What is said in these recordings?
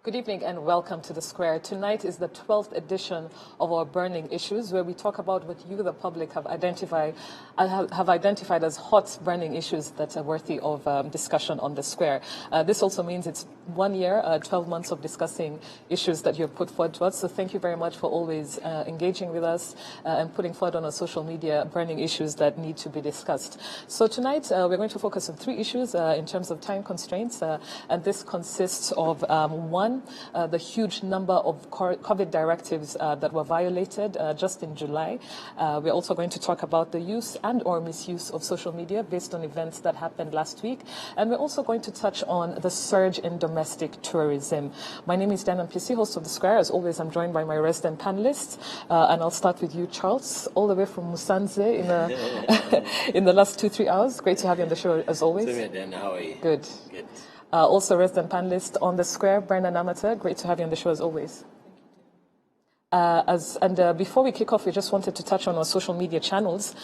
Good evening and welcome to The Square. Tonight is the 12th edition of our Burning Issues, where we talk about what you, the public, have identified as hot burning issues that are worthy of discussion on The Square. This also means it's 1 year, 12 months of discussing issues that you have put forward to us. So thank you very much for always engaging with us and putting forward on our social media burning issues that need to be discussed. So tonight we're going to focus on 3 issues in terms of time constraints, and this consists of one, the huge number of COVID directives that were violated just in July. We're also going to talk about the use and or misuse of social media based on events that happened last week. And we're also going to touch on the surge in domestic tourism. My name is Dan Mpisi, host of The Square. As always, I'm joined by my resident panelists. And I'll start with you, Charles, all the way from Musanze in the last 2-3 hours. Great to have you on the show, as always. So, Dan, how are you? Good. Good. Also resident panelist on The Square, Brennan Amata. Great to have you on the show as always. Before we kick off, we just wanted to touch on our social media channels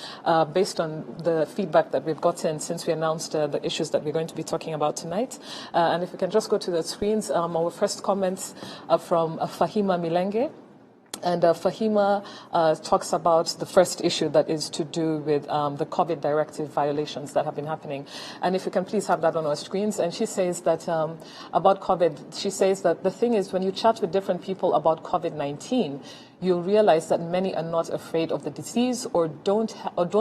based on the feedback that we've gotten since we announced the issues that we're going to be talking about tonight. And if we can just go to the screens, our first comments are from Fahima Milenge. And Fahima talks about the first issue that is to do with the COVID directive violations that have been happening. And if you can please have that on our screens. And she says that about COVID, she says that the thing is when you chat with different people about COVID-19, you'll realize that many are not afraid of the disease or don't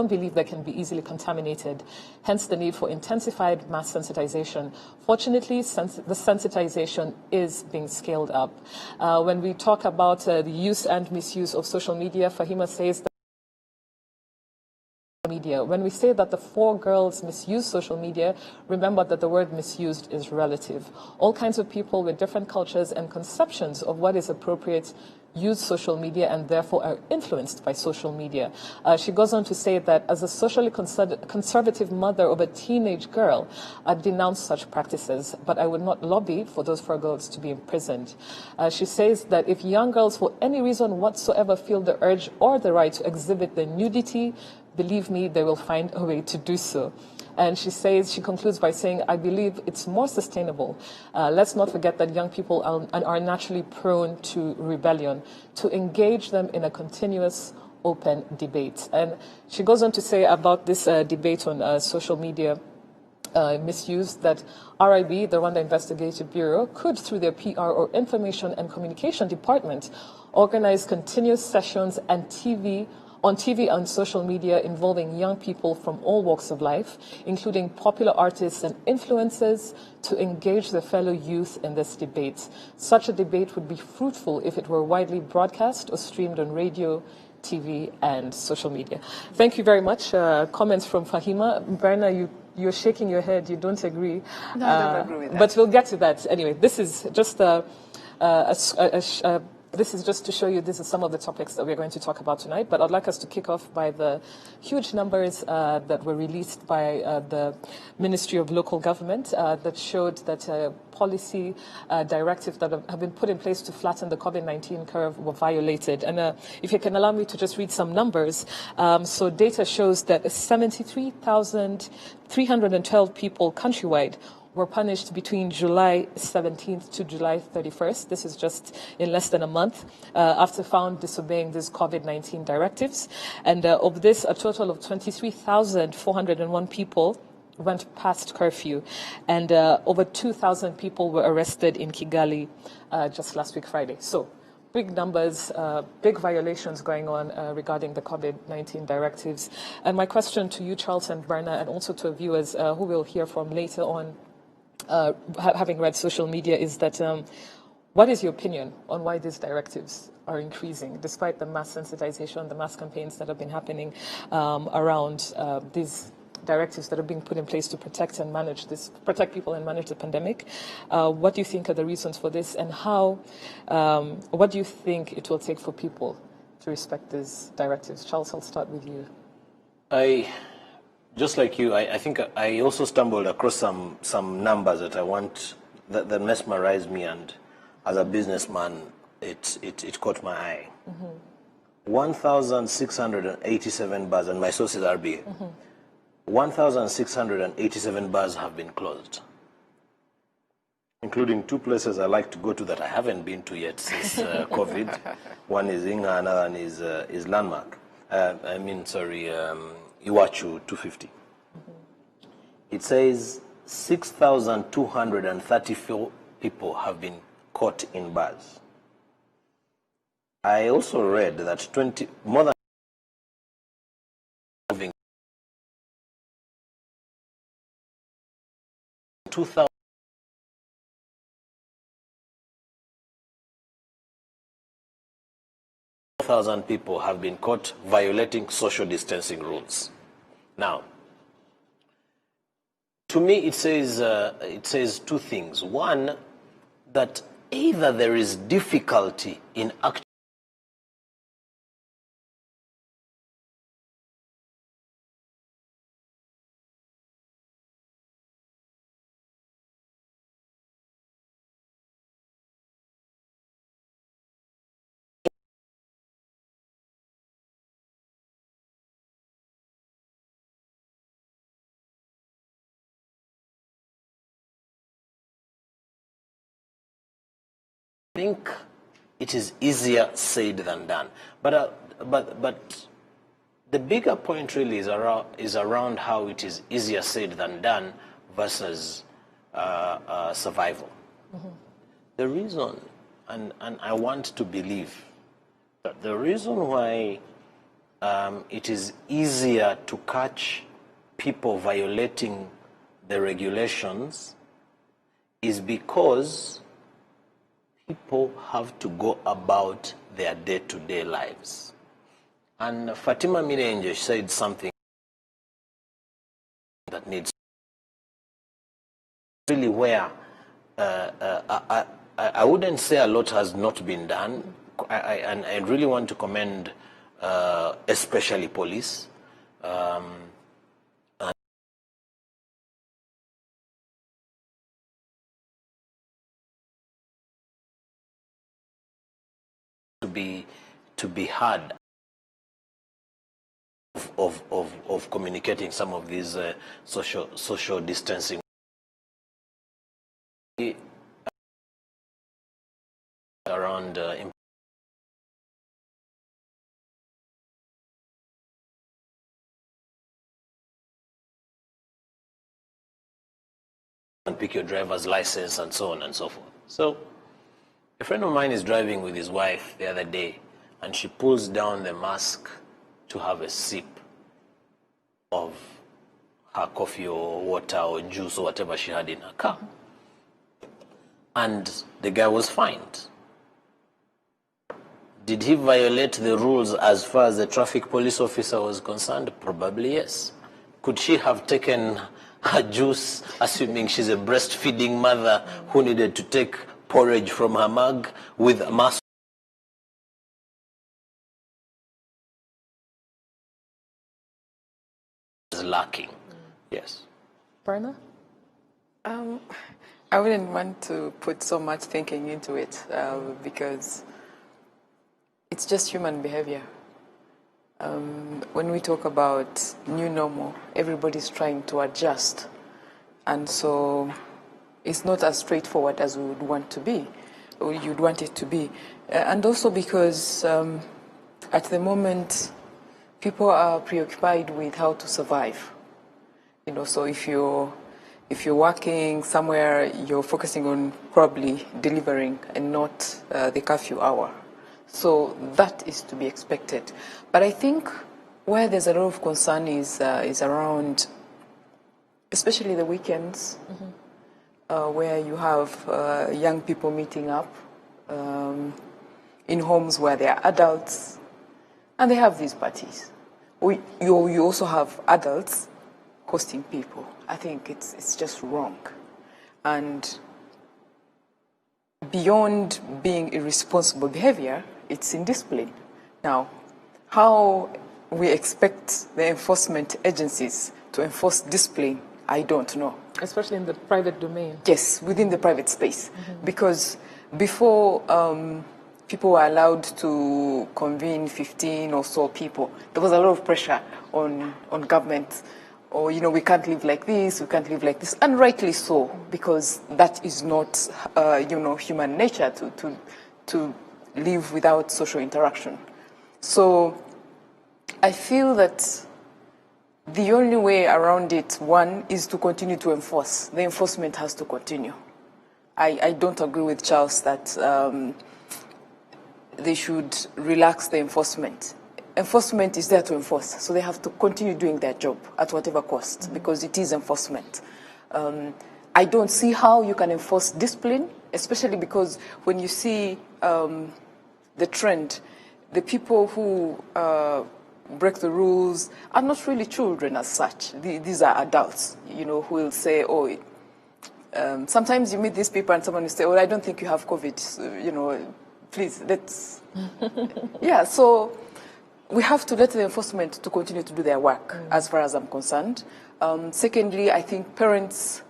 believe they can be easily contaminated, hence the need for intensified mass sensitization. Fortunately, the sensitization is being scaled up. When we talk about the use and misuse of social media, Fahima says that when we say that the 4 girls misuse social media, remember that the word misused is relative. All kinds of people with different cultures and conceptions of what is appropriate use social media and therefore are influenced by social media. She goes on to say that as a socially conservative mother of a teenage girl, I denounce such practices, but I would not lobby for those 4 girls to be imprisoned. She says that if young girls for any reason whatsoever feel the urge or the right to exhibit their nudity, believe me, they will find a way to do so. And she concludes by saying, I believe it's more sustainable. Let's not forget that young people are naturally prone to rebellion, to engage them in a continuous open debate. And she goes on to say about this debate on social media misuse that RIB, the Rwanda Investigative Bureau, could, through their PR or Information and Communication Department, organize continuous sessions and on TV and social media involving young people from all walks of life, including popular artists and influencers, to engage their fellow youth in this debate. Such a debate would be fruitful if it were widely broadcast or streamed on radio, TV, and social media. Thank you very much. Comments from Fahima. Berna, you're shaking your head. You don't agree. No, I don't agree with that. But we'll get to that. Anyway, this is just this is just to show you this is some of the topics that we're going to talk about tonight, but I'd like us to kick off by the huge numbers that were released by the Ministry of Local Government that showed that policy directives that have been put in place to flatten the COVID-19 curve were violated. And if you can allow me to just read some numbers. So data shows that 73,312 people countrywide were punished between July 17th to July 31st. This is just in less than a month after found disobeying these COVID-19 directives. And of this, a total of 23,401 people went past curfew. And over 2,000 people were arrested in Kigali just last week, Friday. So big numbers, big violations going on regarding the COVID-19 directives. And my question to you, Charles and Berna, and also to viewers who we'll hear from later on, having read social media, is that what is your opinion on why these directives are increasing despite the mass sensitization, the mass campaigns that have been happening around these directives that are being put in place to protect people and manage the pandemic? What do you think are the reasons for this, and what do you think it will take for people to respect these directives? Charles, I'll start with you. Just like you, I think I also stumbled across some numbers that that mesmerized me, and as a businessman, it caught my eye. Mm-hmm. 1,687 bars, and my source is RBA. Mm-hmm. 1,687 bars have been closed. including two places I like to go to that I haven't been to yet since COVID. One is Inga, another one is Landmark. Iwachu 250. It says 6,234 people have been caught in bars. I also read that more than 2,000 people have been caught violating social distancing rules. Now, to me, it says two things. One, that either there is difficulty in actually think it is easier said than done. But the bigger point really is around how it is easier said than done versus survival. Mm-hmm. The reason, and I want to believe that the reason why it is easier to catch people violating the regulations is because people have to go about their day-to-day lives. And Fatima Mirenje said something that needs really where I wouldn't say a lot has not been done. And I really want to commend especially police. To be heard of communicating some of these social distancing around and pick your driver's license and so on and so forth. So a friend of mine is driving with his wife the other day, and she pulls down the mask to have a sip of her coffee or water or juice or whatever she had in her car. And the guy was fined. Did he violate the rules as far as the traffic police officer was concerned? Probably yes. Could she have taken her juice, assuming she's a breastfeeding mother who needed to take porridge from her mug with a mask? Lacking. Yes. Berna? I wouldn't want to put so much thinking into it because it's just human behavior. When we talk about new normal, everybody's trying to adjust. And so it's not as straightforward as we would want to be, or you'd want it to be. And also because at the moment, people are preoccupied with how to survive. You know, so if you're working somewhere, you're focusing on probably delivering and not the curfew hour. So that is to be expected. But I think where there's a lot of concern is around, especially the weekends, where you have young people meeting up in homes where there are adults, and they have these parties. You also have adults hosting people. I think it's just wrong. And beyond being irresponsible behavior, it's indiscipline. Now, how we expect the enforcement agencies to enforce discipline, I don't know. Especially in the private domain. Yes, within the private space. Because before people were allowed to convene 15 or so people, there was a lot of pressure on government or, we can't live like this, we can't live like this, and rightly so, because that is not, human nature to live without social interaction. So I feel that the only way around it, one, is to continue to enforce. The enforcement has to continue. I don't agree with Charles that they should relax the enforcement. Enforcement is there to enforce, so they have to continue doing their job at whatever cost, because it is enforcement. I don't see how you can enforce discipline, especially because when you see the trend, the people who break the rules are not really children as such. These are adults, who will say, oh, sometimes you meet these people and someone will say, oh, I don't think you have COVID, so, please, let's... Yeah, so we have to let the enforcement to continue to do their work, as far as I'm concerned. Secondly, I think parents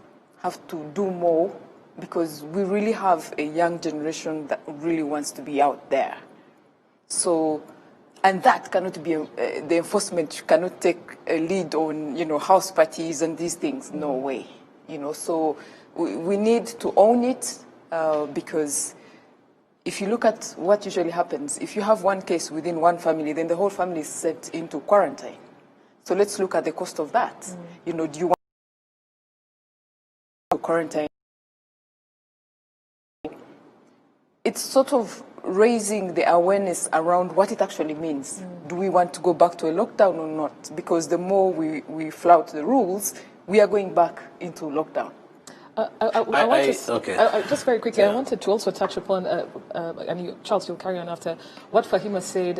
have to do more, because we really have a young generation that really wants to be out there. So, and that cannot be, the enforcement cannot take a lead on, house parties and these things. No way. So we need to own it, because if you look at what usually happens, if you have one case within one family, then the whole family is set into quarantine. So let's look at the cost of that. Do you want to quarantine? It's sort of raising the awareness around what it actually means. Do we want to go back to a lockdown or not? Because the more we flout the rules, we are going back into lockdown. Just very quickly, I wanted to also touch upon, and Charles, you'll carry on after, what Fahima said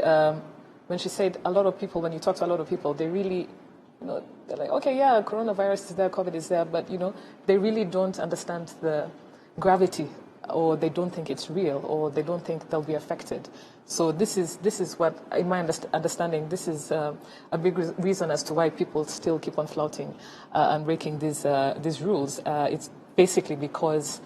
when she said a lot of people, when you talk to a lot of people, they really, they're like, okay, yeah, coronavirus is there, COVID is there, but, they really don't understand the gravity, or they don't think it's real, or they don't think they'll be affected. So this is what, in my understanding, this is a big reason as to why people still keep on flouting and breaking these rules. It's basically because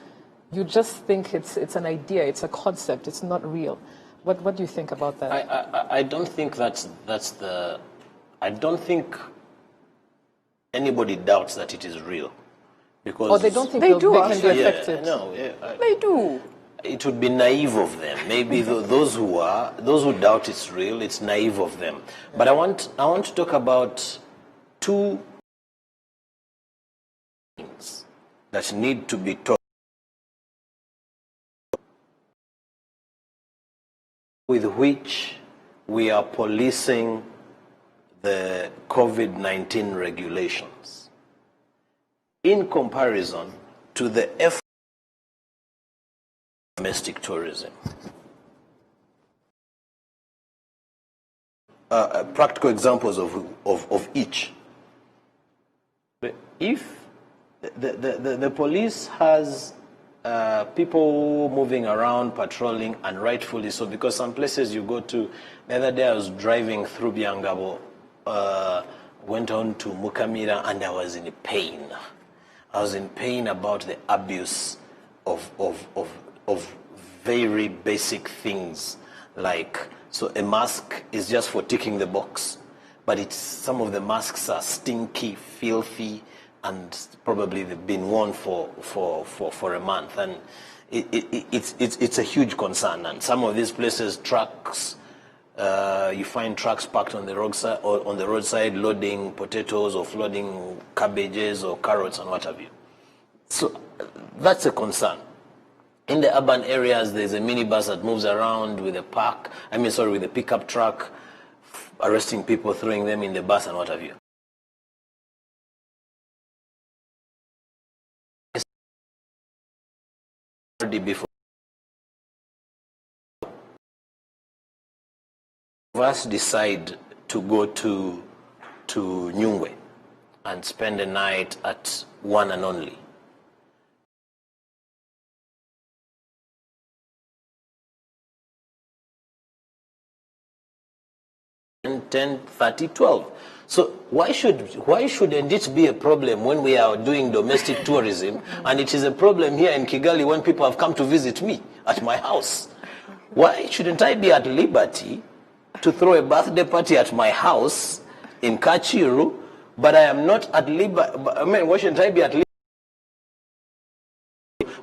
you just think it's an idea, it's a concept, it's not real. What do you think about that? I don't think that's the. I don't think anybody doubts that it is real, because. Or they don't think they can be effective. They do. It would be naive of them. Maybe those who doubt it's real, it's naive of them. But I want to talk about two things that need to be taught, with which we are policing the COVID-19 regulations, in comparison to the effort of domestic tourism. Practical examples of each. If the police has people moving around, patrolling, and rightfully so, because some places you go to, the other day I was driving through Byangabo, went on to Mukamira, and I was in pain. I was in pain about the abuse of very basic things, like, so a mask is just for ticking the box, but some of the masks are stinky, filthy, and probably they've been worn for a month, and it's a huge concern. And some of these places, trucks, you find trucks parked on the roadside loading potatoes or loading cabbages or carrots and what have you. So that's a concern. In the urban areas, there's a minibus that moves around with with a pickup truck, arresting people, throwing them in the bus and what have you. Before us decide to go to Nyungwe and spend the night at One and Only, and 10, 30, 12. So why shouldn't it be a problem when we are doing domestic tourism, and it is a problem here in Kigali when people have come to visit me at my house? Why shouldn't I be at liberty to throw a birthday party at my house in Kachiru, but I am not at liberty. I mean, why shouldn't I be at liberty?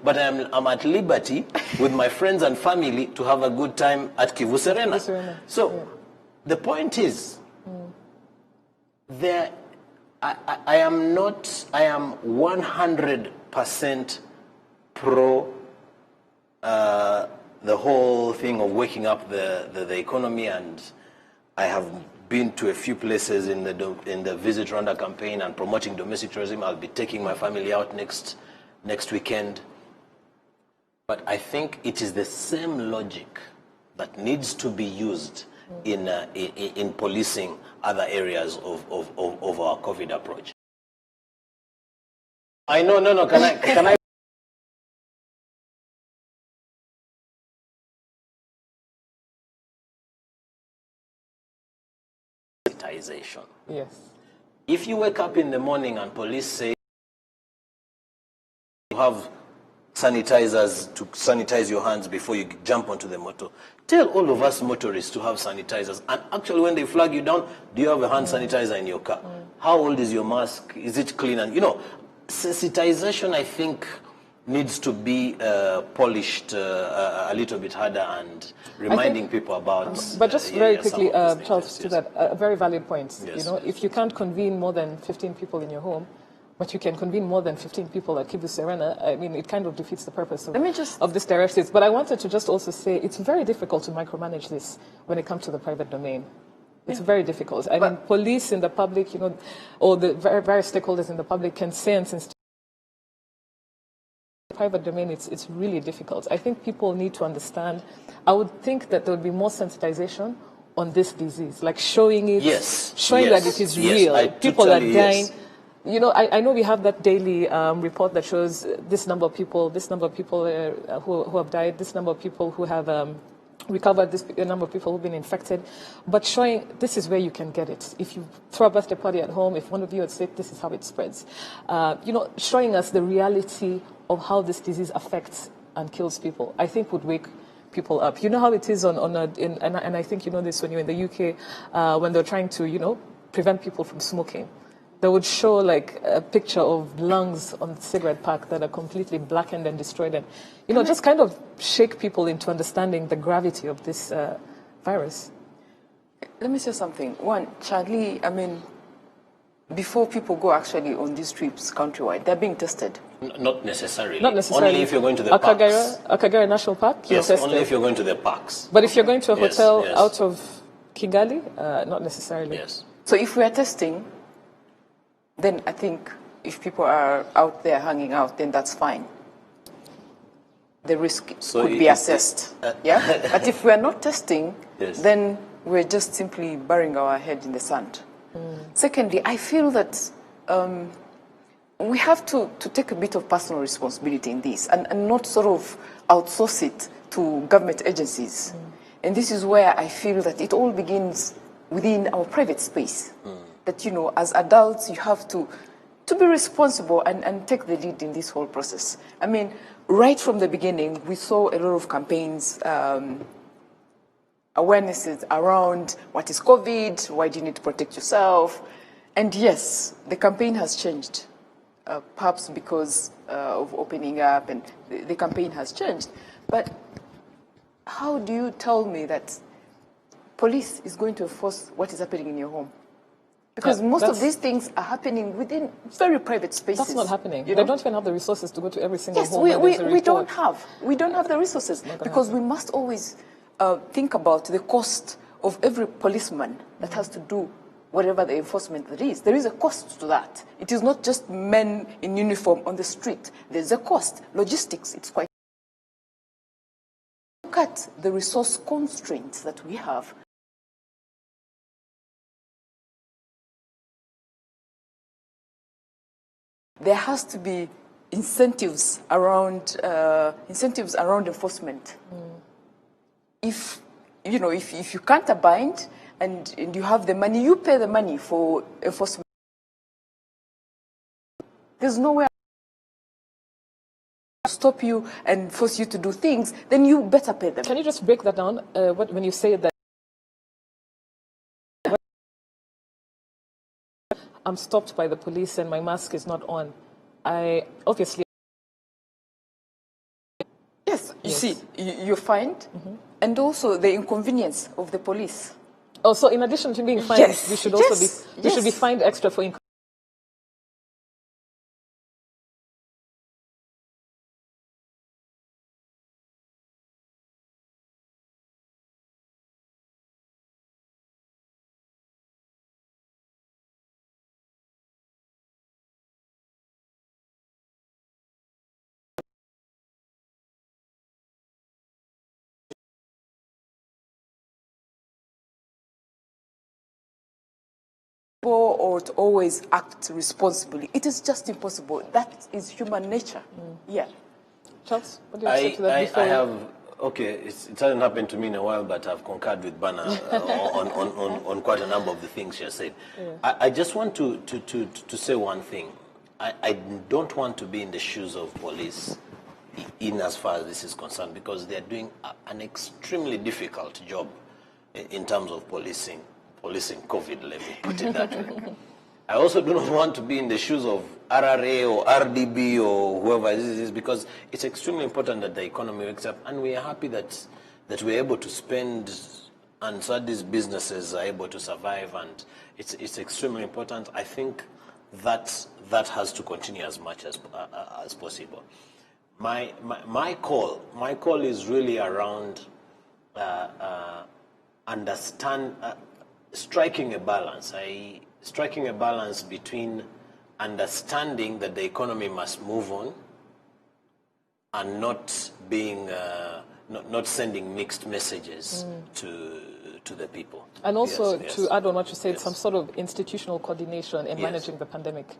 But I'm at liberty with my friends and family to have a good time at Kivu Serena. So the point is, I am 100% pro the whole thing of waking up the economy, and I have been to a few places in the Visit Rwanda campaign and promoting domestic tourism. I'll be taking my family out next weekend. But I think it is the same logic that needs to be used in policing other areas of our COVID approach. I know, no, can I? Sanitization. Yes. If you wake up in the morning and police say you have sanitizers to sanitize your hands before you jump onto the motor, tell all of us motorists to have sanitizers. And actually, when they flag you down, do you have a hand sanitizer in your car? How old is your mask? Is it clean? And sensitization, I think, needs to be polished a little bit harder and reminding people about. But just very quickly, Charles, to yes. that, a very valid point. Yes, if you can't convene more than 15 people in your home, but you can convene more than 15 people at Kivu Serena, I mean, it kind of defeats the purpose of this directive. But I wanted to just also say it's very difficult to micromanage this when it comes to the private domain. It's very difficult. I mean, police in the public, or the various stakeholders in the public can sense and private domain, it's really difficult. I think people need to understand. I would think that there would be more sensitization on this disease, like showing it, showing that it is real. People are dying. I know we have that daily report that shows this number of people who have died, this number of people who have recovered, this number of people who've been infected, but showing this is where you can get it. If you throw a birthday party at home, if one of you is sick, this is how it spreads. Showing us the reality of how this disease affects and kills people, I think would wake people up. You know how it is and I think you know this when you're in the UK, when they're trying to, prevent people from smoking. They would show like a picture of lungs on the cigarette pack that are completely blackened and destroyed, and just kind of shake people into understanding the gravity of this virus. Let me say something. One, Charlie, I mean, before people go actually on these trips countrywide, they're being tested. Not necessarily. Not necessarily. Only if you're going to the parks. Akagera National Park, yes, only if you're going to the parks. But if you're going to a hotel out of Kigali, not necessarily. Yes. So if we are testing, then I think if people are out there hanging out, then that's fine. The risk could be assessed. Yeah? But if we are not testing, then we're just simply burying our head in the sand. Secondly, I feel that we have to take a bit of personal responsibility in this and not sort of outsource it to government agencies. And this is where I feel that it all begins within our private space. That, as adults, you have to be responsible and take the lead in this whole process. I mean, right from the beginning, we saw a lot of campaigns, awarenesses around what is COVID, why do you need to protect yourself? And yes, the campaign has changed, perhaps because of opening up, and the campaign has changed. But how do you tell me that police is going to enforce what is happening in your home? Because most of these things are happening within very private spaces. That's not happening. They don't even have the resources to go to every single home. We don't have. We don't have the resources because we must always think about the cost of every policeman that has to do whatever the enforcement there is. There is a cost to that. It is not just men in uniform on the street. There's a cost. Logistics, it's quite. Look at the resource constraints that we have. There has to be incentives around enforcement. If you can't abide and you have the money, you pay the money for enforcement. There's nowhere to stop you and force you to do things. Then you better pay them. Can you just break that down? When you say that I'm stopped by the police and my mask is not on, I obviously... Yes, you see, you're fined, and also the inconvenience of the police. Oh, so in addition to being fined, Yes, we should also yes, be fined extra for inconvenience. Or to always act responsibly. It is just impossible. That is human nature. Yeah. Charles, what do you have to say to that before? I have, okay, it hasn't happened to me in a while, but I've concurred with Bana on quite a number of the things she has said. Yeah. I just want to say one thing. I don't want to be in the shoes of police in as far as this is concerned, because they're doing an extremely difficult job in terms of policing COVID, let me put it that way. I also do not want to be in the shoes of RRA or RDB or whoever it is, because it's extremely important that the economy wakes up, and we are happy that we're able to spend, and so these businesses are able to survive, and it's extremely important. I think that has to continue as much as possible. My call is really around striking a balance. Striking a balance between understanding that the economy must move on and not being not sending mixed messages to the people. And also, yes, to add on what you said, yes. some sort of institutional coordination in managing the pandemic.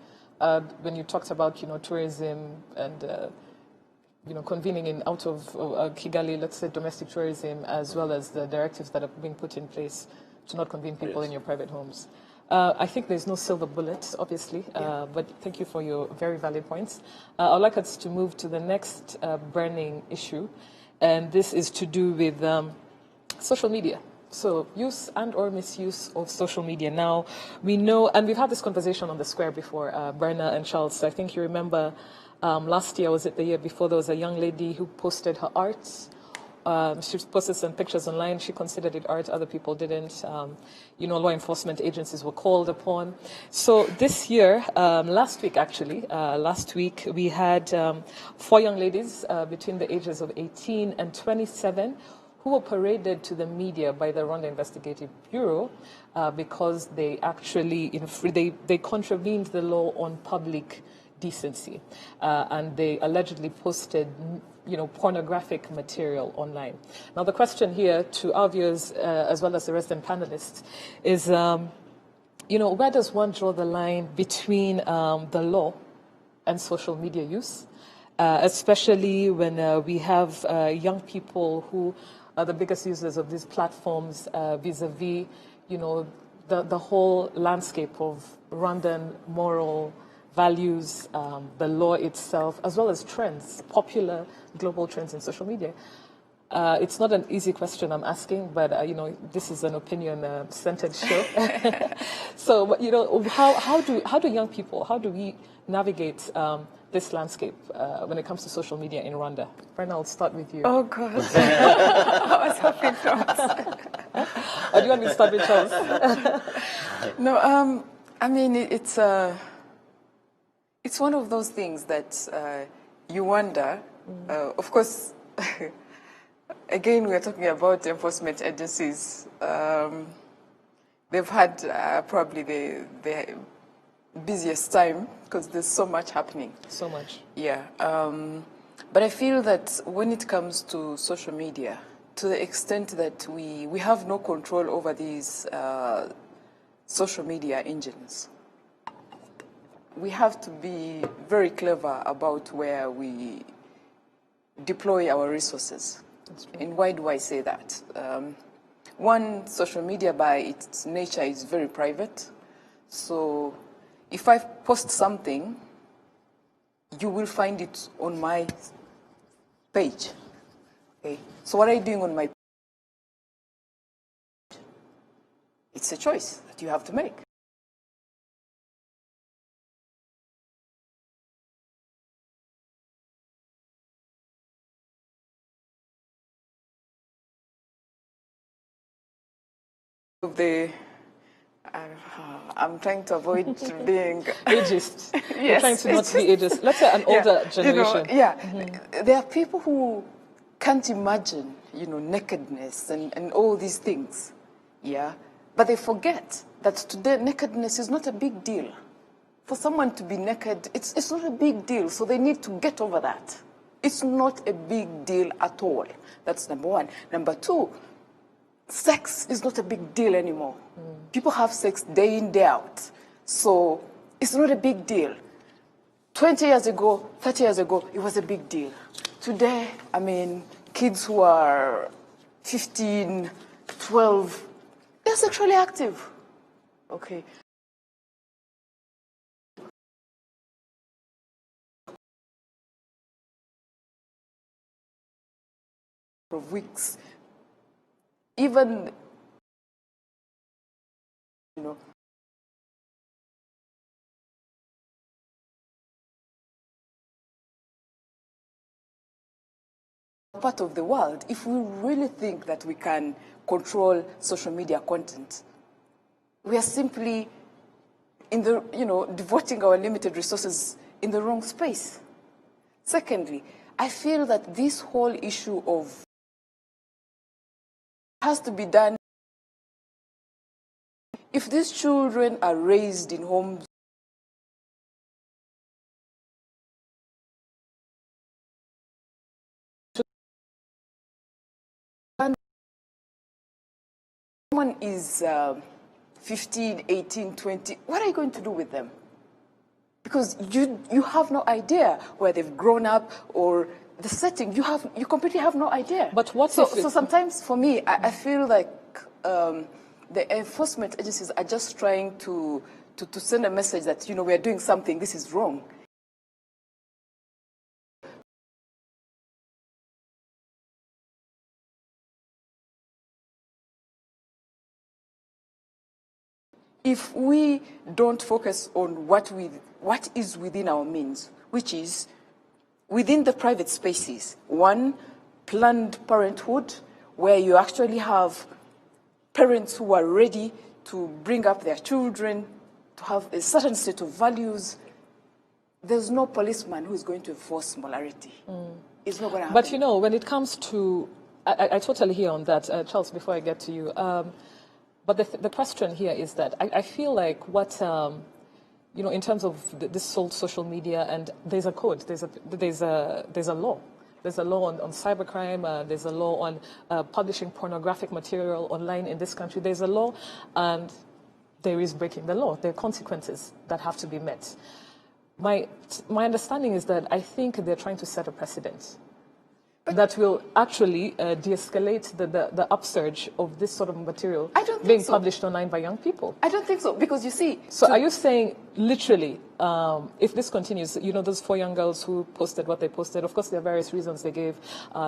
When you talked about tourism and convening in out of Kigali, let's say domestic tourism, as well as the directives that are being put in place to not convene people in your private homes. I think there's no silver bullet, obviously, but thank you for your very valid points. I'd like us to move to the next burning issue, and this is to do with social media. So use and or misuse of social media. Now, we know, and we've had this conversation on the square before, Berna and Charles. I think you remember last year, was it the year before, there was a young lady who posted her art. She posted some pictures online. She considered it art. Other people didn't. Law enforcement agencies were called upon. So this year, last week, we had 4 young ladies between the ages of 18 and 27 who were paraded to the media by the Rwanda Investigative Bureau because they actually, they contravened the law on public decency, and they allegedly posted pornographic material online. Now, the question here to our viewers, as well as the resident panelists, is, where does one draw the line between the law and social media use, especially when we have young people who are the biggest users of these platforms vis-a-vis, the whole landscape of Rwandan moral values, the law itself, as well as trends, popular global trends in social media. It's not an easy question I'm asking, but this is an opinion-centered show. So, how do young people, how do we navigate this landscape when it comes to social media in Rwanda? Brenna, I'll start with you. Oh God, I was hoping Charles. Or do you want me to start with Charles? No, I mean it's one of those things that you wonder. Of course, again, we are talking about enforcement agencies. They've had probably the busiest time because there's so much happening. So much. Yeah. But I feel that when it comes to social media, to the extent that we have no control over these social media engines, we have to be very clever about where we deploy our resources. And why do I say that? One, social media by its nature is very private. So if I post something, you will find it on my page. Okay. So what are you doing on my page? It's a choice that you have to make. The I'm trying to avoid being ageist. Yes, You're trying to not be ageist. Let's say an older generation. There are people who can't imagine, nakedness and all these things, but they forget that today nakedness is not a big deal. For someone to be naked, it's not a big deal, so they need to get over that. It's not a big deal at all. That's number one. Number two, sex is not a big deal anymore. People have sex day in, day out. So it's not a big deal. 20 years ago, 30 years ago, it was a big deal. Today, kids who are 15, 12, they're sexually active. Okay. Of weeks, even part of the world, if we really think that we can control social media content, we are simply devoting our limited resources in the wrong space. Secondly, I feel that this whole issue of has to be done. If these children are raised in homes someone is 15, 18, 20, what are you going to do with them? Because you have no idea where they've grown up or the setting. You completely have no idea. But what so sometimes for me, I feel like the enforcement agencies are just trying to send a message that, we are doing something, this is wrong. If we don't focus on what is within our means, which is within the private spaces, one, Planned Parenthood, where you actually have parents who are ready to bring up their children, to have a certain set of values, there's no policeman who is going to enforce morality. It's not going to happen. But when it comes to, I totally hear on that, Charles, before I get to you. But the question here is that I feel like what, in terms of this whole social media, and there's a code, there's a law. There's a law on cybercrime, there's a law on publishing pornographic material online in this country. There's a law, and there is breaking the law. There are consequences that have to be met. My understanding is that I think they're trying to set a precedent that will actually de-escalate the upsurge of this sort of material being published online by young people. I don't think so, because you see... So are you saying, literally, if this continues, those 4 young girls who posted what they posted, of course there are various reasons they gave.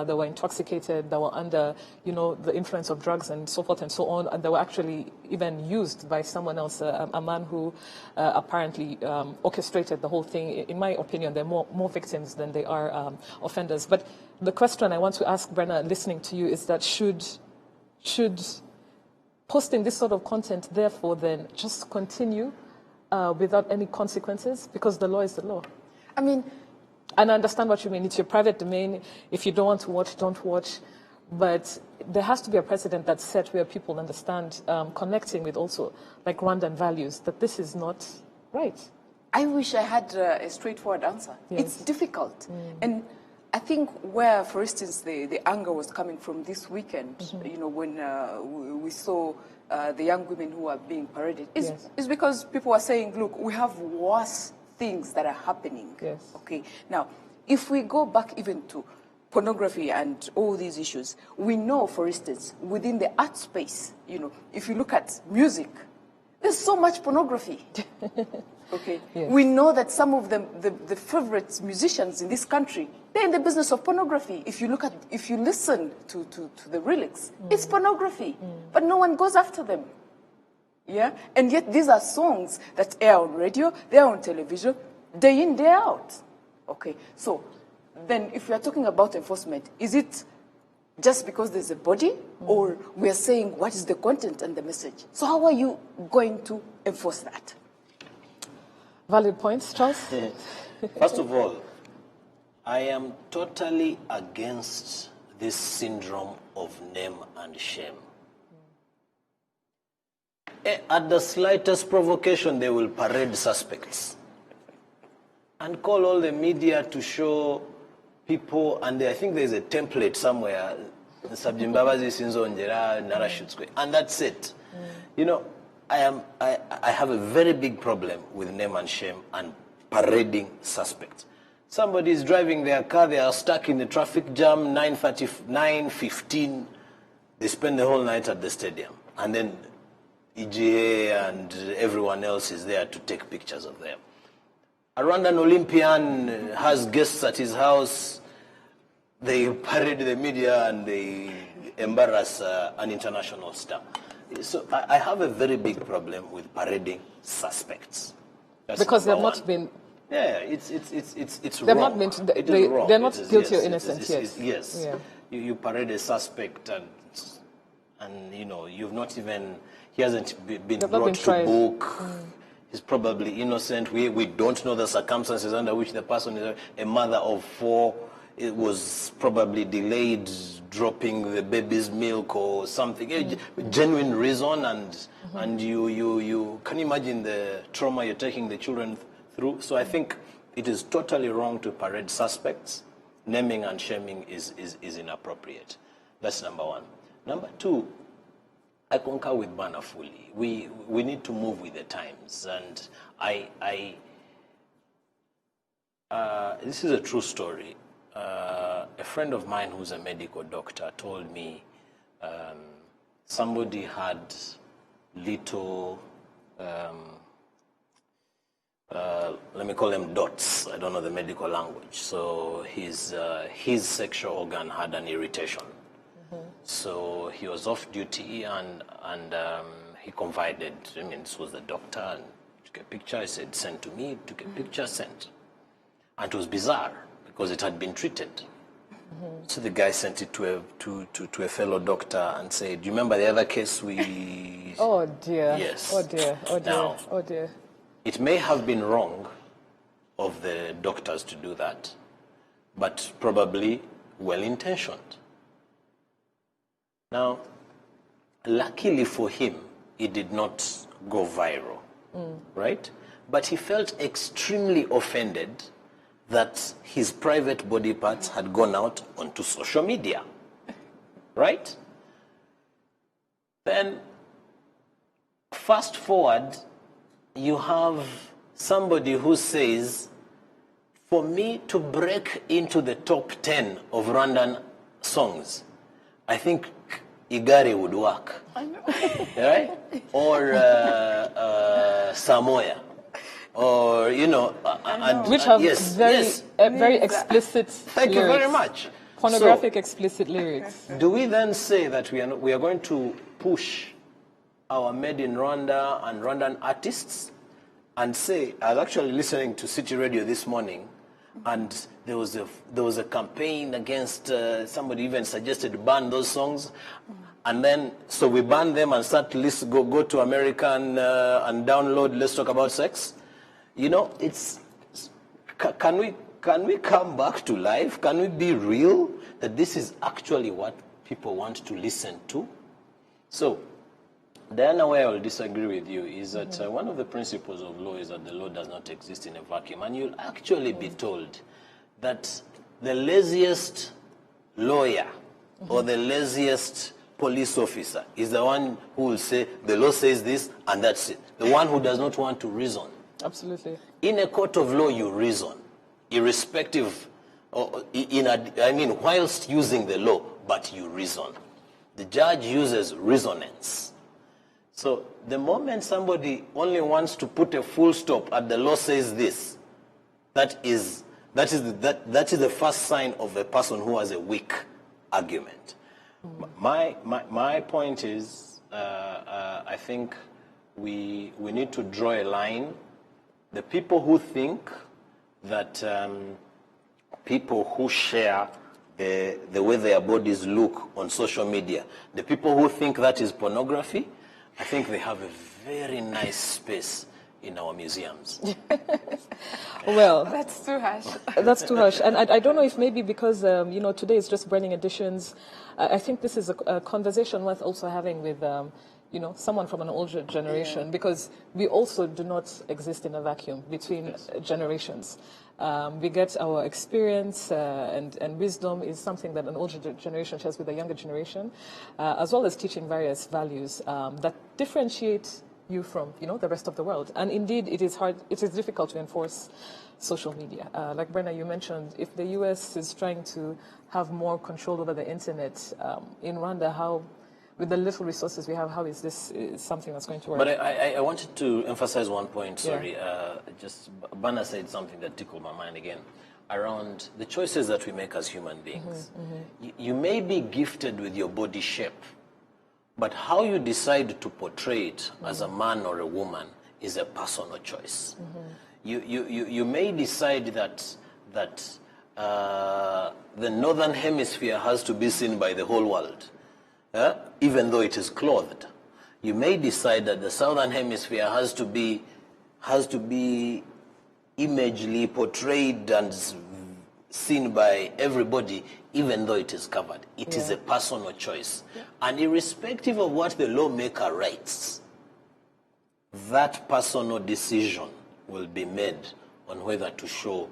They were intoxicated, they were under, the influence of drugs and so forth and so on, and they were actually even used by someone else, a man who apparently orchestrated the whole thing. In my opinion, they're more victims than they are offenders. But the question I want to ask Brenna, listening to you, is that should posting this sort of content, therefore, then just continue without any consequences? Because the law is the law. And I understand what you mean. It's your private domain. If you don't want to watch, don't watch. But there has to be a precedent that's set where people understand, connecting with also like Rwandan values, that this is not right. I wish I had a straightforward answer. Yes. It's difficult. And I think where, for instance, the anger was coming from this weekend, when we saw the young women who are being paraded, is because people are saying, look, we have worse things that are happening. Yes. Okay. Now, if we go back even to pornography and all these issues, we know, for instance, within the art space, if you look at music, there's so much pornography. Okay. Yes. We know that some of the favorite musicians in this country, they're in the business of pornography. If you listen to the lyrics, it's pornography. But no one goes after them. Yeah? And yet these are songs that air on radio, they're on television, day in, day out. Okay. So then if we are talking about enforcement, is it just because there's a body, or we are saying what is the content and the message. So how are you going to enforce that? Valid points, Charles? First of all, I am totally against this syndrome of name and shame. At the slightest provocation, they will parade suspects and call all the media to show people, and I think there's a template somewhere, and that's it. You know, I have a very big problem with name and shame and parading suspects. Somebody is driving their car, they are stuck in the traffic jam, 9:15, they spend the whole night at the stadium, and then EGA and everyone else is there to take pictures of them. A Rwandan Olympian has guests at his house, they parade the media and they embarrass an international star. So I have a very big problem with parading suspects. That's because they've number not one. been... Yeah, it's They're wrong. not meant. It is wrong. They're not It is, guilty yes, or innocent. yes. Yeah. You parade a suspect and you know he hasn't been They've not brought been to tried. book. He's probably innocent. We don't know the circumstances under which the person is a mother of 4. It was probably delayed dropping the baby's milk or something. A genuine reason, and you can imagine the trauma you're taking the children through. So I think it is totally wrong to parade suspects. Naming and shaming is inappropriate. That's number one. Number two, I concur with Bana fully. We need to move with the times, and this is a true story. A friend of mine who's a medical doctor told me somebody had little, let me call them dots. I don't know the medical language. So his sexual organ had an irritation. So he was off duty and he confided. I mean, this was the doctor, and took a picture. He said, "Send to me." Took a picture, sent, and it was bizarre because it had been treated. So the guy sent it to a fellow doctor and said, "Do you remember the other case we?" Oh dear. Yes. Oh dear. Oh dear. Now, Oh dear. it may have been wrong of the doctors to do that, but probably well-intentioned. Now, luckily for him, it did not go viral, right? But he felt extremely offended that his private body parts had gone out onto social media, right? Then, fast forward, you have somebody who says, for me to break into the top 10 of Rwandan songs, I think Igari would work. I know. Right? Or Samoya. Or, you know. Which have yes, very yes. very explicit Thank you very much. Pornographic explicit lyrics. Do we then say that we are going to push our Made in Rwanda and Rwandan artists and say, I was actually listening to City Radio this morning, and there was a campaign against somebody even suggested to ban those songs, and then so we ban them and start to go to American and download Let's Talk About Sex. You know, can we come back to life? Can we be real that this is actually what people want to listen to? So, Diana, where I will disagree with you is that one of the principles of law is that the law does not exist in a vacuum. And you'll actually be told that the laziest lawyer or the laziest police officer is the one who will say, the law says this and that's it. The one who does not want to reason. Absolutely. In a court of law, you reason, irrespective, whilst using the law, but you reason. The judge uses resonance. So the moment somebody only wants to put a full stop at the law says this, that is the first sign of a person who has a weak argument. My point is, I think we need to draw a line. The people who think that people who share the way their bodies look on social media. The people who think that is pornography, I think they have a very nice space in our museums. Well, That's too harsh. that's too harsh. And I don't know if maybe because, today is just burning editions. I think this is a conversation worth also having with, someone from an older generation, because we also do not exist in a vacuum between generations. We get our experience and wisdom is something that an older generation shares with a younger generation, as well as teaching various values that differentiate you from, the rest of the world. And indeed, it is difficult to enforce social media. Like Brenna, you mentioned, if the US is trying to have more control over the internet, in Rwanda, with the little resources we have, how is this something that's going to work? But I wanted to emphasize one point, sorry. Just Bana said something that tickled my mind again, around the choices that we make as human beings. You may be gifted with your body shape, but how you decide to portray it as a man or a woman is a personal choice. You may decide that the northern hemisphere has to be seen by the whole world, even though it is clothed. You may decide that the southern hemisphere has to be imagely portrayed and seen by everybody, even though it is covered. It is a personal choice. And irrespective of what the lawmaker writes, that personal decision will be made on whether to show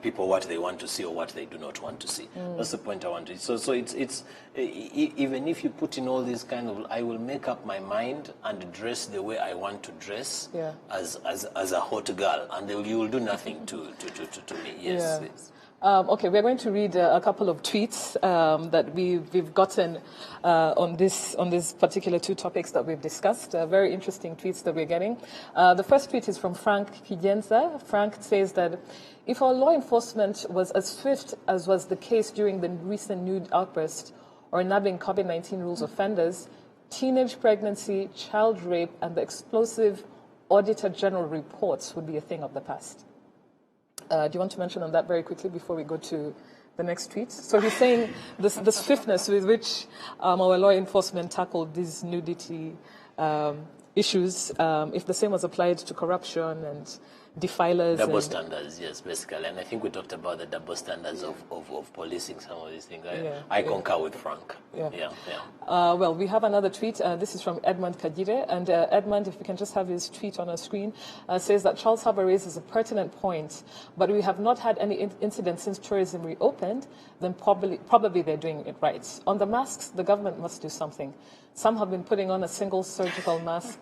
people what they want to see or what they do not want to see. That's the point I want to. So it's even if you put in all these kind of, I will make up my mind and dress the way I want to dress as a hot girl, and you will do nothing to me. Yes. Yes. Okay, we're going to read a couple of tweets that we've gotten on these particular two topics that we've discussed. Very interesting tweets that we're getting. The first tweet is from Frank Pigenza. Frank says that if our law enforcement was as swift as was the case during the recent nude outburst or nabbing COVID-19 rules offenders, teenage pregnancy, child rape, and the explosive Auditor General reports would be a thing of the past. Do you want to mention on that very quickly before we go to the next tweet? So he's saying the swiftness with which our law enforcement tackled these nudity issues, if the same was applied to corruption and defilers. Double standards, yes, basically. And I think we talked about the double standards of policing some of these things. I concur with Frank. Well, we have another tweet. This is from Edmund Kadire. And Edmund, if we can just have his tweet on our screen, says that Charles Harbour raises a pertinent point, but we have not had any incidents since tourism reopened, then probably they're doing it right. On the masks, the government must do something. Some have been putting on a single surgical mask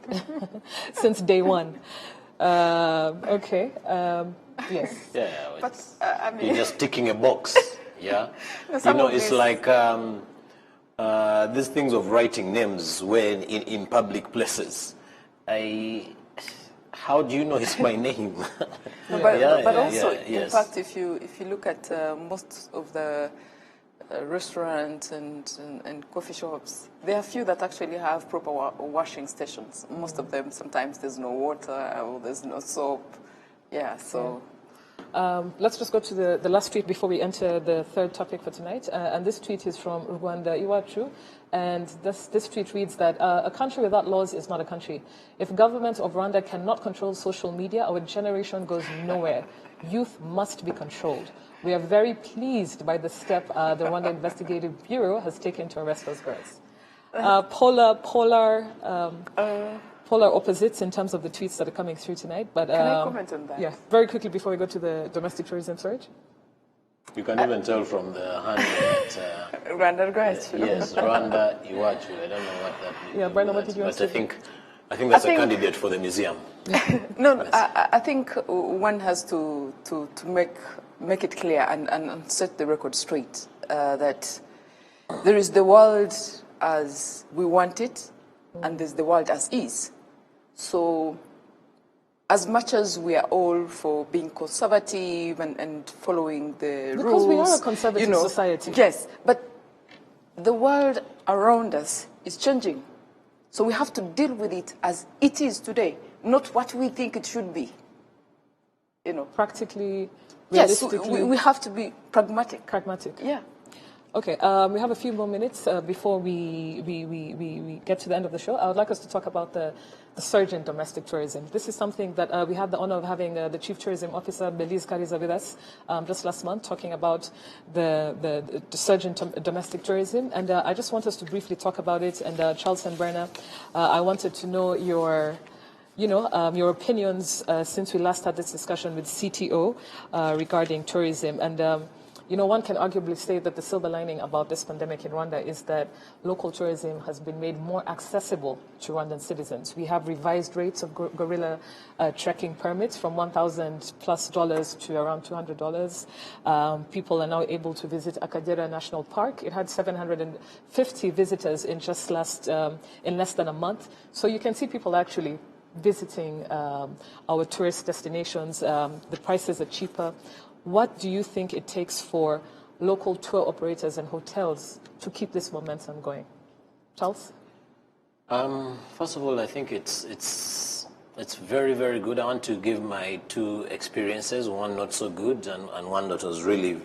since day one. Yes. Yeah, But I mean, you're just ticking a box. Yeah. It's like these things of writing names when in public places. How do you know it's my name? But also, in fact, if you look at most of the restaurants and coffee shops, there are few that actually have proper washing stations. Most of them, sometimes there's no water or there's no soap. Let's just go to the last tweet before we enter the third topic for tonight. And this tweet is from Rwanda Iwachu. And this tweet reads that a country without laws is not a country. If government of Rwanda cannot control social media, our generation goes nowhere. Youth must be controlled. We are very pleased by the step the Rwanda Investigative Bureau has taken to arrest those girls. Polar opposites in terms of the tweets that are coming through tonight. But can I comment on that? Yeah, very quickly before we go to the domestic tourism surge. You can even tell from the hand that Rwanda Iwachu. Yes, Rwanda Iwachu. I don't know what that means. Yeah, Brenda, what did you want to say? I think that's a candidate for the museum. No, I think one has to make it clear and set the record straight that there is the world as we want it, and there's the world as is. So as much as we are all for being conservative and following the rules. Because we are a conservative society. Yes, but the world around us is changing. So we have to deal with it as it is today, not what we think it should be. Practically, yes, realistically. we have to be pragmatic. Pragmatic. Yeah. Okay, we have a few more minutes before we get to the end of the show. I would like us to talk about the surge in domestic tourism. This is something that we had the honor of having the Chief Tourism Officer, Belize Kariza, with us just last month, talking about the surge in domestic tourism. And I just want us to briefly talk about it. And Charles and Brenna, I wanted to know your opinions since we last had this discussion with CTO regarding tourism. And one can arguably say that the silver lining about this pandemic in Rwanda is that local tourism has been made more accessible to Rwandan citizens. We have revised rates of gorilla trekking permits from $1,000+ to around $200. People are now able to visit Akagera National Park. It had 750 visitors in in less than a month. So you can see people actually visiting our tourist destinations. The prices are cheaper. What do you think it takes for local tour operators and hotels to keep this momentum going? Charles? First of all, I think it's very, very good. I want to give my two experiences, one not so good and one that was really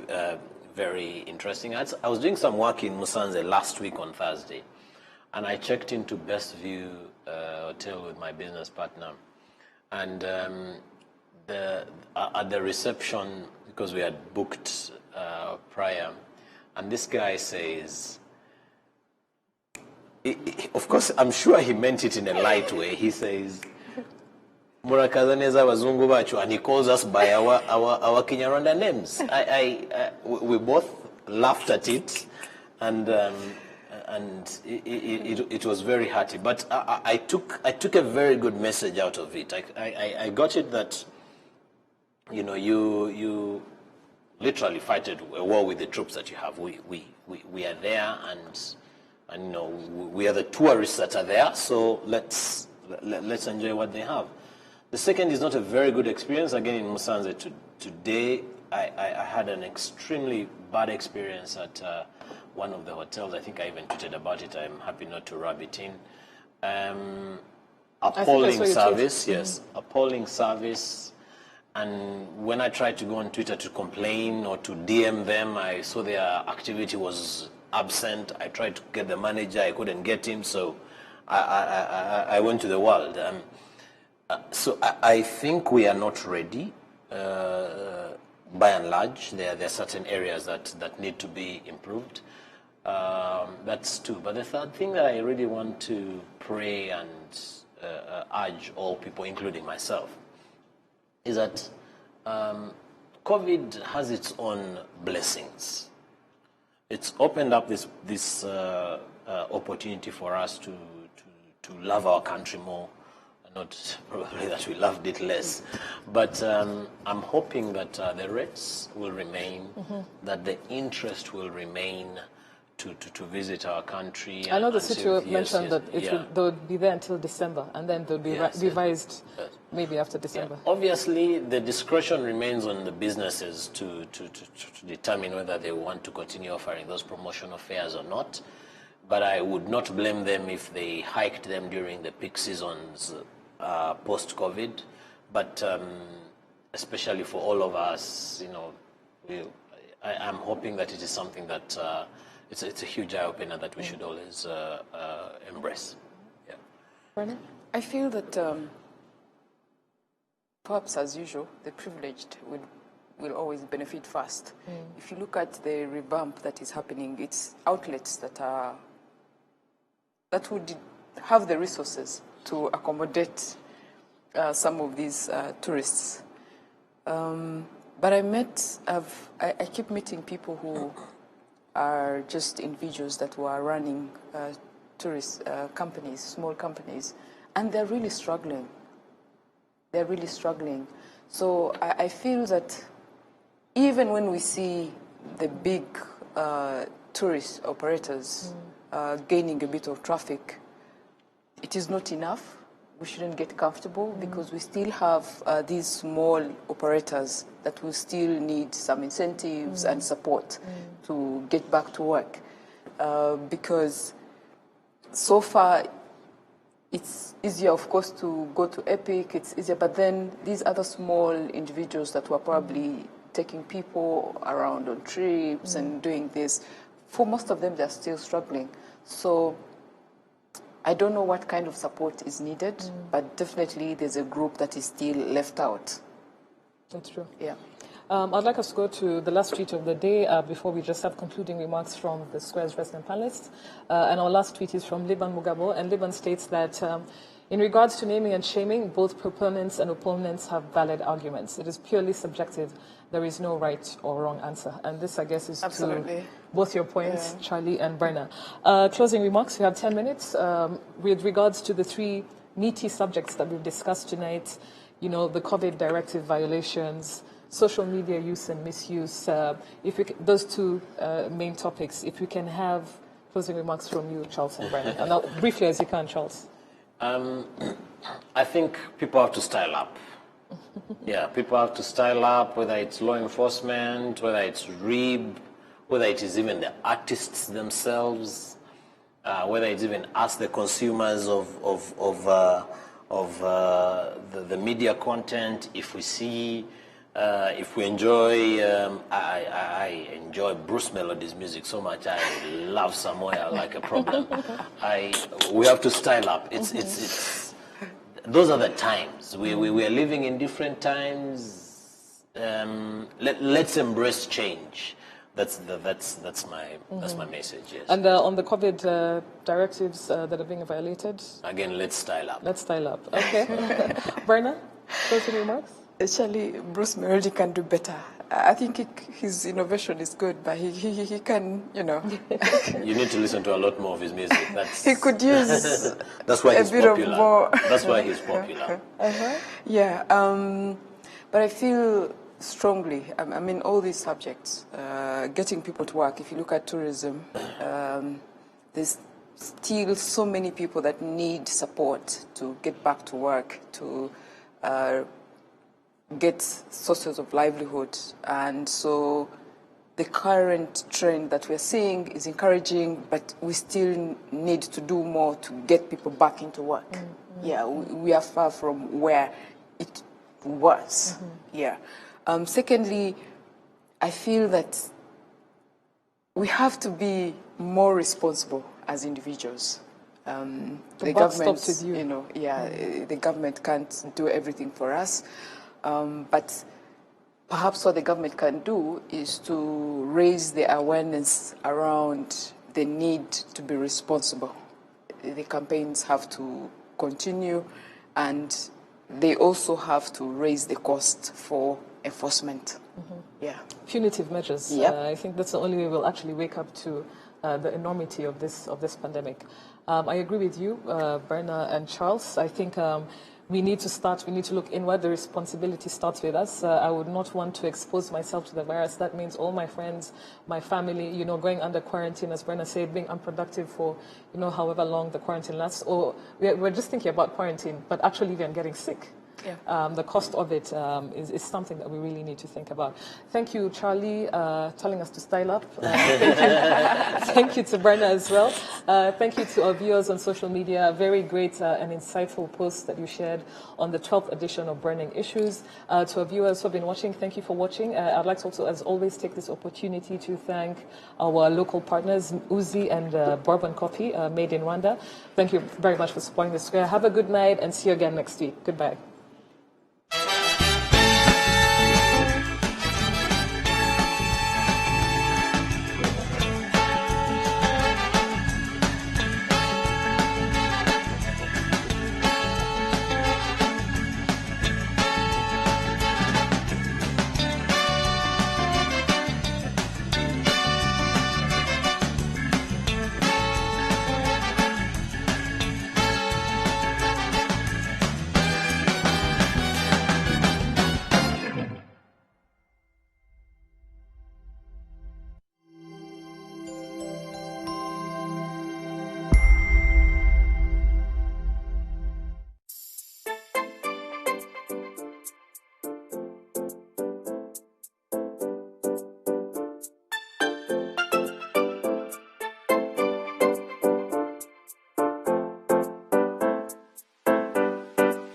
very interesting. I was doing some work in Musanze last week on Thursday, and I checked into Best View Hotel with my business partner. And at the reception, because we had booked prior, and this guy says, of course, I'm sure he meant it in a light way. He says, "Murakaza neza wazungu bacu," and he calls us by our Kinyarwanda names. We both laughed at it, and it was very hearty. But I took a very good message out of it. I got it that, you literally fight a war with the troops that you have. We are there, and we are the tourists that are there. So let's enjoy what they have. The second is not a very good experience. Again, in Musanze today, I had an extremely bad experience at one of the hotels. I think I even tweeted about it. I'm happy not to rub it in. Appalling service, yes, appalling service. And when I tried to go on Twitter to complain or to DM them, I saw their activity was absent. I tried to get the manager, I couldn't get him, so I went to the world. So I think we are not ready. By and large, there are certain areas that need to be improved. That's two. But the third thing that I really want to pray and urge all people, including myself, is that COVID has its own blessings. It's opened up this opportunity for us to love our country more. Not probably that we loved it less, but I'm hoping that the rates will remain, that the interest will remain to visit our country. I know the CTO mentioned that they would be there until December, and then they'll be revised maybe after December. Yeah. Obviously, the discretion remains on the businesses to determine whether they want to continue offering those promotional fares or not. But I would not blame them if they hiked them during the peak seasons post-COVID. But especially for all of us, I'm hoping that it is something that it's a huge eye-opener that we should always embrace. Yeah. Brennan? I feel that perhaps, as usual, the privileged will always benefit first. If you look at the revamp that is happening, it's outlets that would have the resources to accommodate some of these tourists. But I keep meeting people who are just individuals that were running tourist companies, small companies, and they're really struggling. They're really struggling. So I feel that even when we see the big tourist operators gaining a bit of traffic, it is not enough. We shouldn't get comfortable because we still have these small operators that will still need some incentives and support to get back to work. Because so far, it's easier, of course, to go to Epic, it's easier, but then these other small individuals that were probably taking people around on trips and doing this, for most of them, they're still struggling. So I don't know what kind of support is needed, but definitely there's a group that is still left out. That's true. Yeah. I'd like us to go to the last tweet of the day before we just have concluding remarks from the Square's resident panelists. And our last tweet is from Liban Mugabo, and Liban states that in regards to naming and shaming, both proponents and opponents have valid arguments. It is purely subjective. There is no right or wrong answer. And this, I guess, is Absolutely. to both your points, Charlie and Brenna. Closing remarks, we have 10 minutes. With regards to the three meaty subjects that we've discussed tonight, you know, the COVID directive violations, social media use and misuse, those two main topics, if we can have closing remarks from you, Charles and Brenna. And now, briefly as you can, Charles. I think people have to style up. Yeah, people have to style up, whether it's law enforcement, whether it's RIB, whether it is even the artists themselves, whether it's even us, the consumers of the media content. If we see, if we enjoy, I enjoy Bruce Melody's music so much. I love Samoa like a problem. We have to style up. Those are the times. We are living in different times. Let's embrace change. That's my message. Yes. And on the COVID directives that are being violated? Again, let's style up. Let's style up. Okay. Brenna, closing remarks? Actually, Bruce Melody can do better. I think his innovation is good, but he can, you know. You need to listen to a lot more of his music. He could use that's why he's a bit popular. of more. That's why he's popular. Yeah, but I feel strongly, I mean, all these subjects, getting people to work. If you look at tourism, there's still so many people that need support to get back to work, to get sources of livelihood. And so the current trend that we're seeing is encouraging, but we still need to do more to get people back into work. Yeah, we are far from where it was. Yeah. Secondly, I feel that we have to be more responsible as individuals. The government, stops with you. The government can't do everything for us. But perhaps what the government can do is to raise the awareness around the need to be responsible. The campaigns have to continue, and they also have to raise the cost for enforcement. Yeah. Punitive measures. Yep. I think that's the only way we'll actually wake up to the enormity of this pandemic. I agree with you, Brenna and Charles. I think we need to look inward. The responsibility starts with us. I would not want to expose myself to the virus. That means all my friends, my family, you know, going under quarantine, as Brenna said, being unproductive for, you know, however long the quarantine lasts. Or we're just thinking about quarantine, but actually even getting sick. Yeah. The cost of it is something that we really need to think about. Thank you, Charlie, telling us to style up. Thank you to Brenna as well. Thank you to our viewers on social media. Very great and insightful posts that you shared on the 12th edition of Burning Issues. To our viewers who have been watching, thank you for watching. I'd like to also, as always, take this opportunity to thank our local partners, Uzi and Bourbon Coffee, made in Rwanda. Thank you very much for supporting the Square. Have a good night and see you again next week. Goodbye.